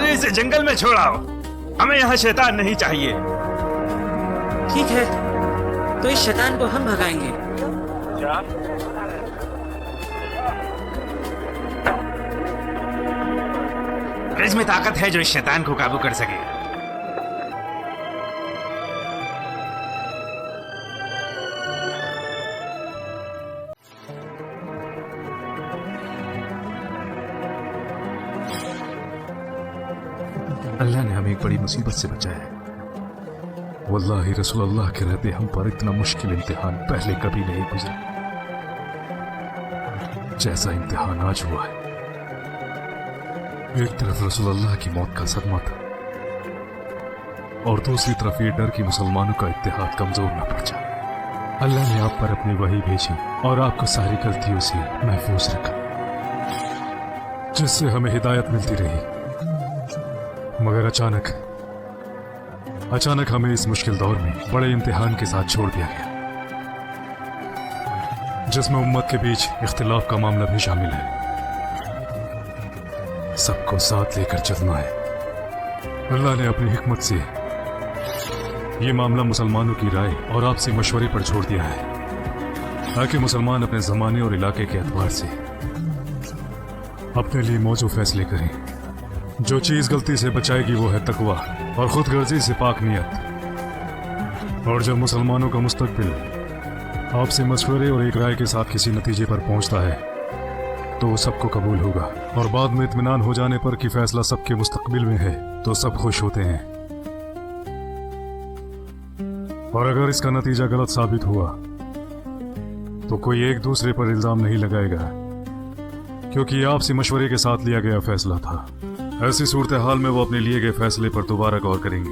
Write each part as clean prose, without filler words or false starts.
अभी इसे जंगल में छोड़ाओ, हमें यहाँ शैतान नहीं चाहिए। ठीक है, तो इस शैतान को हम भगाएंगे। ब्रिज में ताकत है जो इस शैतान को काबू कर सके। अल्लाह ने हमें एक बड़ी मुसीबत से बचाया है। वल्लाही रसूल अल्लाह के रहते हम पर इतना मुश्किल इम्तिहान पहले कभी नहीं गुजरा जैसा इम्तिहान आज हुआ है। एक तरफ रसूल अल्लाह की मौत का सदमा था और दूसरी तरफ ये डर कि मुसलमानों का इत्तेहाद कमजोर न पड़ जाए। अल्लाह ने आप पर अपनी वही भेजी और आपको सारी गलतियों से महफूज रखा, जिससे हमें हिदायत मिलती रही। मगर अचानक हमें इस मुश्किल दौर में बड़े इम्तिहान के साथ छोड़ दिया गया, जिसमें उम्मत के बीच इख्तिलाफ का मामला भी शामिल है। सबको साथ लेकर चलना है। अल्लाह ने अपनी हिकमत से ये मामला मुसलमानों की राय और आपसी मशवरे पर छोड़ दिया है, ताकि मुसलमान अपने जमाने और इलाके के एतबार से अपने लिए मौजू फैसले करें। जो चीज गलती से बचाएगी वो है तकवा और खुदगर्जी से पाक नियत। और जब मुसलमानों का मुस्तकबिल आपसे मशवरे और एक राय के साथ किसी नतीजे पर पहुंचता है तो वो सबको कबूल होगा, और बाद में इत्मीनान हो जाने पर कि फैसला सबके मुस्तकबिल में है तो सब खुश होते हैं। और अगर इसका नतीजा गलत साबित हुआ तो कोई एक दूसरे पर इल्जाम नहीं लगाएगा, क्योंकि ये आपसी मशवरे के साथ लिया गया फैसला था। ऐसी सूरत हाल में वो अपने लिए गए फैसले पर दोबारा गौर करेंगे।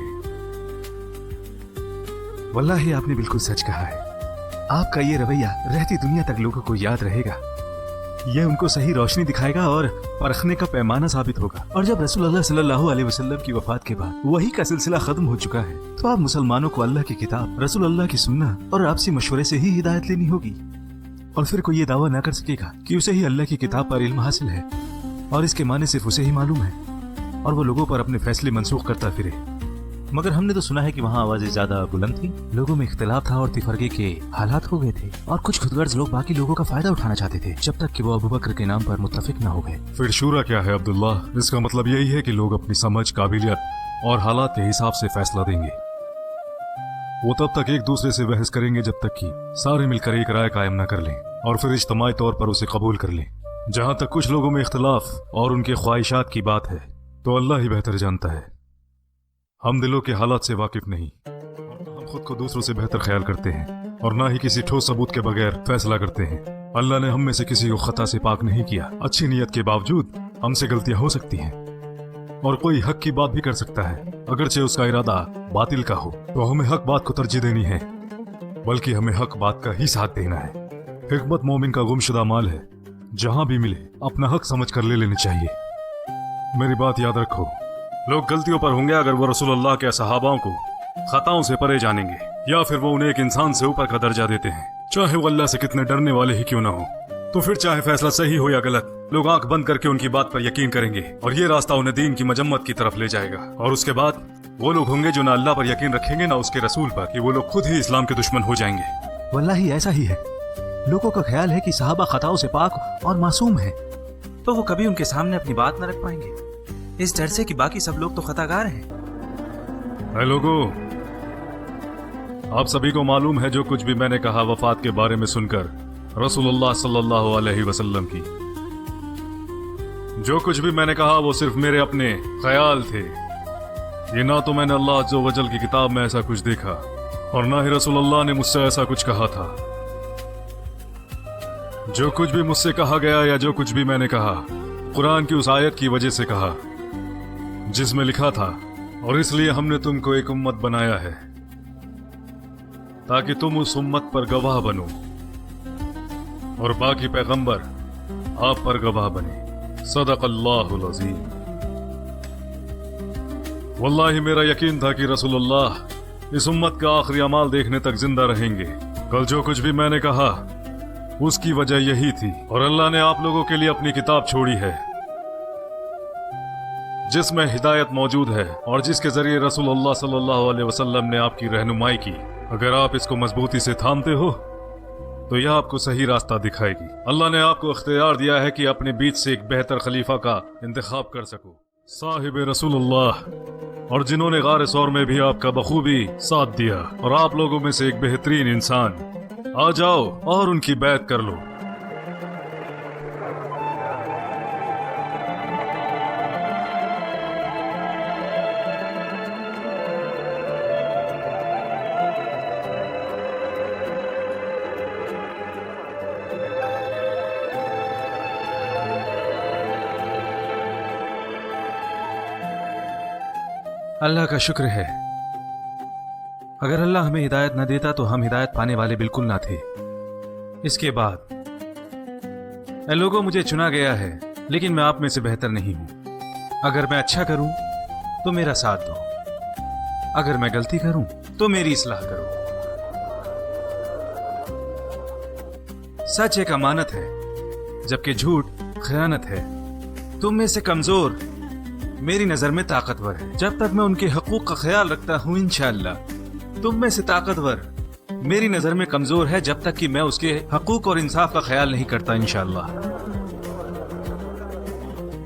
वल्लाही आपने बिल्कुल सच कहा है। आपका ये रवैया रहती दुनिया तक लोगों को याद रहेगा। ये उनको सही रोशनी दिखाएगा और परखने का पैमाना साबित होगा। और जब रसूल अल्लाह सल्लल्लाहु अलैहि वसल्लम की वफात के बाद वही का सिलसिला खत्म हो चुका है, तो आप मुसलमानों को अल्लाह की किताब, रसूल अल्लाह की सुन्नह और आपसी मशवरे से ही हिदायत लेनी होगी। और फिर कोई ये दावा न कर सकेगा कि उसे ही अल्लाह की किताब पर इल्म हासिल है और इसके माने सिर्फ उसे ही मालूम है, और वो लोगों पर अपने फैसले मंसूख करता फिरे। मगर हमने तो सुना है कि वहाँ आवाजें ज्यादा बुलंद थी, लोगों में इख्तिलाफ था और तिफरके के हालात हो गए थे, और कुछ खुदगर्ज लोग बाकी लोगों का फायदा उठाना चाहते थे, जब तक कि वो अबू बकर के नाम पर मुत्तफिक न हो गए। फिर शूरा क्या है अब्दुल्ला? इसका मतलब यही है कि लोग अपनी समझ, काबिलियत और हालात के हिसाब से फैसला देंगे। वो तब तक एक दूसरे से बहस करेंगे जब तक कि सारे मिलकर एक राय कायम न कर लें और फिर इज्तिमाई तौर पर उसे कबूल कर लें। जहाँ तक कुछ लोगों में इख्तिलाफ और उनके ख्वाहिशात की बात है तो अल्लाह ही बेहतर जानता है। हम दिलों के हालात से वाकिफ नहीं, हम खुद को दूसरों से बेहतर ख्याल करते हैं और ना ही किसी ठोस सबूत के बगैर फैसला करते हैं। अल्लाह ने हम में से किसी को खता से पाक नहीं किया। अच्छी नीयत के बावजूद हमसे गलतियां हो सकती हैं और कोई हक की बात भी कर सकता है, अगरचे उसका इरादा बातिल का हो। तो हमें हक बात को तरजीह देनी है, बल्कि हमें हक बात का ही साथ देना है। हिकमत मोमिन का गुमशुदा माल है, जहां भी मिले अपना हक समझ कर ले लेनी चाहिए। मेरी बात याद रखो, लोग गलतियों पर होंगे अगर वो रसूल अल्लाह के सहाबाओं को खताओं से परे जानेंगे, या फिर वो उन्हें एक इंसान से ऊपर का दर्जा देते हैं, चाहे वो अल्लाह से कितने डरने वाले ही क्यों ना हो। तो फिर चाहे फैसला सही हो या गलत, लोग आंख बंद करके उनकी बात पर यकीन करेंगे और ये रास्ता उन्हें दीन की मजम्मत की तरफ ले जाएगा। और उसके बाद वो लोग होंगे जो ना अल्लाह पर यकीन रखेंगे ना उसके रसूल पर, कि वो लोग खुद ही इस्लाम के दुश्मन हो जाएंगे। वल्लाही ऐसा ही है। लोगों का ख्याल है कि सहाबा खताओं से पाक और मासूम है, तो वो कभी उनके सामने अपनी बात न रख पाएंगे, इस डर से कि बाकी सब लोग तो खतागार हैं। है लोगों, आप सभी को मालूम है जो कुछ भी मैंने कहा वफात के बारे में सुनकर रसूलुल्लाह सल्लल्लाहु अलैहि वसल्लम की, जो कुछ भी मैंने कहा वो सिर्फ मेरे अपने ख्याल थे। ये ना तो मैंने अल्लाह अज़्ज़ व जल की किताब में ऐसा कुछ देखा और ना ही रसूलुल्लाह ने मुझसे ऐसा कुछ कहा था। जो कुछ भी मुझसे कहा गया या जो कुछ भी मैंने कहा, कुरान की उस आयत की वजह से कहा जिसमें लिखा था, और इसलिए हमने तुमको एक उम्मत बनाया है ताकि तुम उस उम्मत पर गवाह बनो और बाकी पैगंबर आप पर गवाह बने। सदक़ल्लाहुल अज़ीम। वल्लाही मेरा यकीन था कि रसूलुल्लाह इस उम्मत का आखिरी अमाल देखने तक जिंदा रहेंगे। कल जो कुछ भी मैंने कहा उसकी वजह यही थी, और अल्लाह ने आप लोगों के लिए अपनी किताब छोड़ी है जिसमें हिदायत मौजूद है और जिसके जरिए रसूलुल्लाह सल्लल्लाहु अलैहि वसल्लम ने आपकी रहनुमाई की, अगर आप इसको मजबूती से थामते हो तो यह आपको सही रास्ता दिखाएगी। अल्लाह ने आपको इख्तियार दिया है कि अपने बीच से एक बेहतर खलीफा का इंतखाब कर सको, साहिब रसूलुल्लाह, और जिन्होंने गार सौर में भी आपका बखूबी साथ दिया, और आप लोगों में से एक बेहतरीन इंसान। आ जाओ और उनकी बैत कर लो। अल्लाह का शुक्र है, अगर अल्लाह हमें हिदायत न देता तो हम हिदायत पाने वाले बिल्कुल ना थे। इसके बाद ऐ लोगों, मुझे चुना गया है, लेकिन मैं आप में से बेहतर नहीं हूं। अगर मैं अच्छा करूं तो मेरा साथ दो, अगर मैं गलती करूं तो मेरी इस्लाह करो। सच एक अमानत है, जबकि झूठ खयानत है। तुम में से कमजोर मेरी नजर में ताकतवर है। जब तक मैं उनके हकूक का ख्याल रखता हूं, इंशाअल्लाह तुम में से ताकतवर मेरी नजर में कमजोर है, जब तक कि मैं उसके हकूक और इंसाफ का ख्याल नहीं करता। इंशाअल्लाह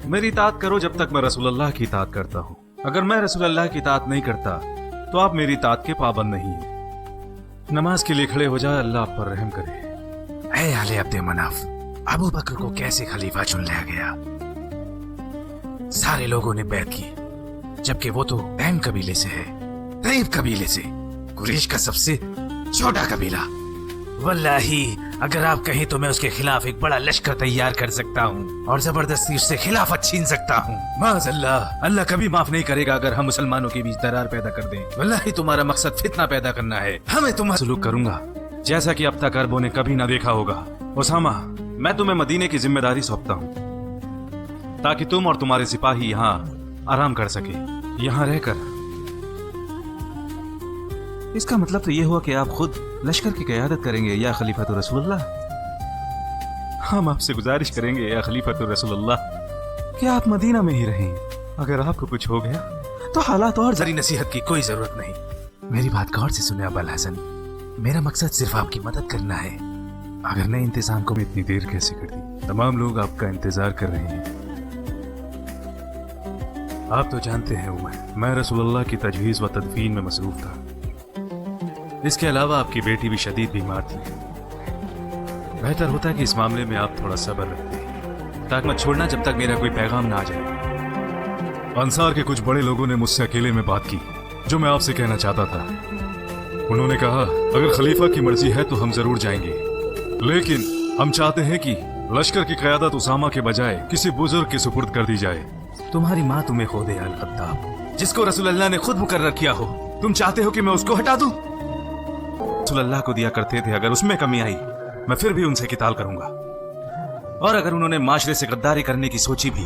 मेरी इताअत करो जब तक मैं रसूलुल्लाह की इताअत करता हूं। अगर मैं रसूलुल्लाह की इताअत नहीं करता तो आप मेरी इताअत के पाबंद नहीं है। नमाज के लिए खड़े हो जाए, अल्लाह आप पर रहम करे। ऐ आले अब्द मनाफ, अबू बकर को कैसे खलीफा चुन लिया गया? सारे लोगों ने बैत की, जबकि वो तो तैम कबीले से है, तैब कबीले से, कुरैश का सबसे छोटा कबीला। वल्लाही अगर आप कहें तो मैं उसके खिलाफ एक बड़ा लश्कर तैयार कर सकता हूँ और जबरदस्ती उससे खिलाफत छीन सकता हूँ। माज़अल्लाह, अल्लाह कभी माफ नहीं करेगा अगर हम मुसलमानों के बीच दरार पैदा कर दें। वल्लाही तुम्हारा मकसद फितना पैदा करना है। हमें तुम्हारा सलूक करूंगा जैसा कि अब तक अरबों ने कभी ना देखा होगा। उसामा, मैं तुम्हें मदीने की जिम्मेदारी सौंपता हूँ ताकि तुम और तुम्हारे सिपाही यहाँ आराम कर सके। यहाँ रहकर इसका मतलब तो ये हुआ कि आप खुद लश्कर की क़यादत करेंगे या खलीफतुर रसूलुल्लाह। हम आपसे गुजारिश करेंगे या खलीफतुर रसूलुल्लाह कि आप मदीना में ही रहें। अगर आपको कुछ हो गया तो हालात और जरी नसीहत की कोई जरूरत नहीं। मेरी बात गौर से सुने अबुल हसन, मेरा मकसद सिर्फ आपकी मदद करना है। अगर नए इंतजाम को इतनी देर कैसे कर दी? तमाम लोग आपका इंतजार कर रहे हैं। आप तो जानते हैं उमर, मैं रसूलुल्लाह की तजहीज़ व तदफीन में मसरूफ था। इसके अलावा आपकी बेटी भी शदीद बीमार थी। बेहतर होता कि इस मामले में आप थोड़ा सब्र रखते ताकि मत छोड़ना जब तक मेरा कोई पैगाम ना आ जाए। अंसार के कुछ बड़े लोगों ने मुझसे अकेले में बात की जो मैं आपसे कहना चाहता था। उन्होंने कहा अगर खलीफा की मर्जी है तो हम जरूर जाएंगे, लेकिन हम चाहते हैं कि लश्कर की क़यादत उसामा के बजाय किसी बुजुर्ग के सुपुर्द कर दी जाए। तुम्हारी माँ तुम्हें खो दे अल खत्ताब, जिसको रसूलुल्लाह ने खुद मुकर्रर किया हो। तुम चाहते हो कि मैं उसको हटा दूं? रसूलुल्लाह को दिया करते थे, अगर उसमें कमी आई मैं फिर भी उनसे किताल करूंगा। और अगर उन्होंने माशरे से गद्दारी करने की सोची भी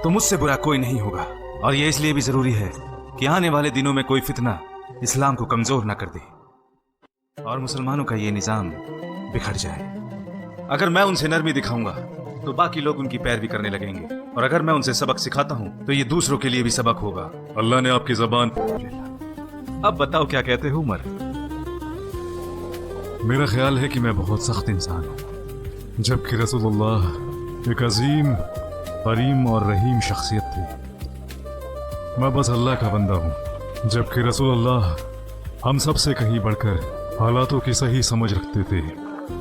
तो मुझसे बुरा कोई नहीं होगा। और यह इसलिए भी जरूरी है कि आने वाले दिनों में कोई फितना इस्लाम को कमजोर ना कर दे और मुसलमानों का ये निजाम बिखर जाए। अगर मैं उनसे नरमी दिखाऊंगा तो बाकी लोग उनकी पैरवी करने लगेंगे, और अगर मैं उनसे सबक सिखाता हूं तो ये दूसरों के लिए भी सबक होगा। अल्लाह ने आपकी ज़बान। अब बताओ क्या कहते हो उमर? मेरा ख्याल है कि मैं बहुत सख्त इंसान हूँ, जबकि रसूलुल्लाह एक अजीम, करीम और रहीम शख्सियत थी। मैं बस अल्लाह का बंदा हूँ, जबकि रसूलुल्लाह हम सब से कहीं बढ़कर हालातों की सही समझ रखते थे।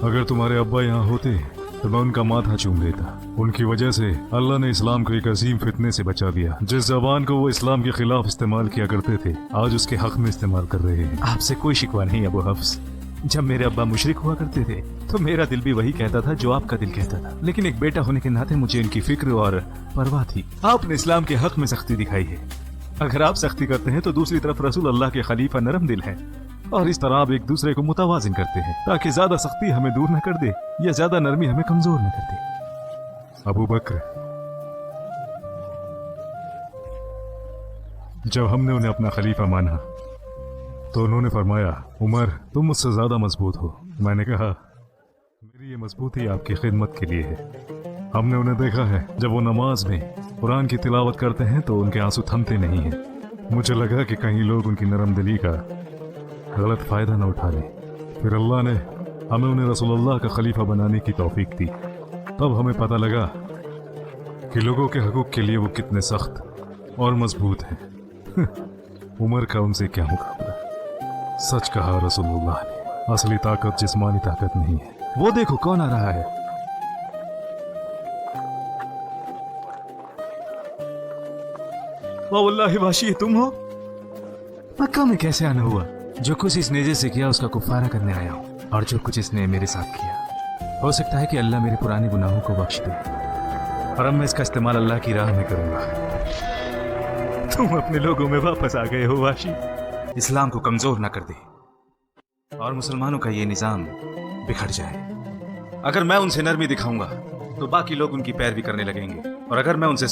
अगर तुम्हारे अब्बा यहाँ होते तो मैं उनका माथा चूम लेता। उनकी वजह से अल्लाह ने इस्लाम को एक अजीम फितने से बचा दिया। जिस जबान को वो इस्लाम के खिलाफ इस्तेमाल किया करते थे, आज उसके हक में इस्तेमाल कर रहे हैं। आपसे कोई शिकवा नहीं अबू हफ्स। जब मेरे अब्बा मुशरिक हुआ करते थे तो मेरा दिल भी वही कहता था जो आपका दिल कहता था, लेकिन एक बेटा होने के नाते मुझे इनकी फिक्र और परवाह थी। आपने इस्लाम के हक में सख्ती दिखाई है। अगर आप सख्ती करते हैं तो दूसरी तरफ रसूल अल्लाह के खलीफा नरम दिल हैं, और इस तरह आप एक दूसरे को मुतवाजिन करते हैं ताकि ज्यादा सख्ती हमें दूर न कर दे या ज्यादा नरमी हमें कमजोर न कर दे। अबू बकर, जब हमने उन्हें अपना खलीफा माना तो उन्होंने फरमाया, उमर तुम मुझसे ज्यादा मजबूत हो। मैंने कहा मेरी ये मजबूती आपकी खिदमत के लिए है। हमने उन्हें देखा है जब वो नमाज में कुरान की तिलावत करते हैं तो उनके आंसू थमते नहीं हैं। मुझे लगा कि कहीं लोग उनकी नरम दिली का गलत फायदा न उठा लें। फिर अल्लाह ने हमें उन्हें रसूलुल्लाह का खलीफा बनाने की तौफीक दी। तब हमें पता लगा कि लोगों के हकूक के लिए वो कितने सख्त और मजबूत हैं। उमर का उनसे क्या मुकाबला। सच कहा रसूलुल्लाह ने, असली ताकत जिस्मानी ताकत नहीं है। वो देखो कौन आ रहा है। वल्लाहि वाशी, तुम हो? मक्का में कैसे आना हुआ? जो कुछ इस नेजे से किया उसका कुफारा करने आया हूँ, और जो कुछ इसने मेरे साथ किया, हो सकता है कि अल्लाह मेरे पुराने गुनाहों को बख्श दे, और अब मैं इसका इस्तेमाल अल्लाह की राह में करूंगा। तुम अपने लोगों में वापस आ गए हो वाशी। इस्लाम को कमजोर न कर दे और मुसलमानों का ये निजाम बिखर जाए। अगर मैं उनसे नरमी दिखाऊंगा तो बाकी लोग उनकी पैरवी करने लगेंगे, और अगर मैं उनसे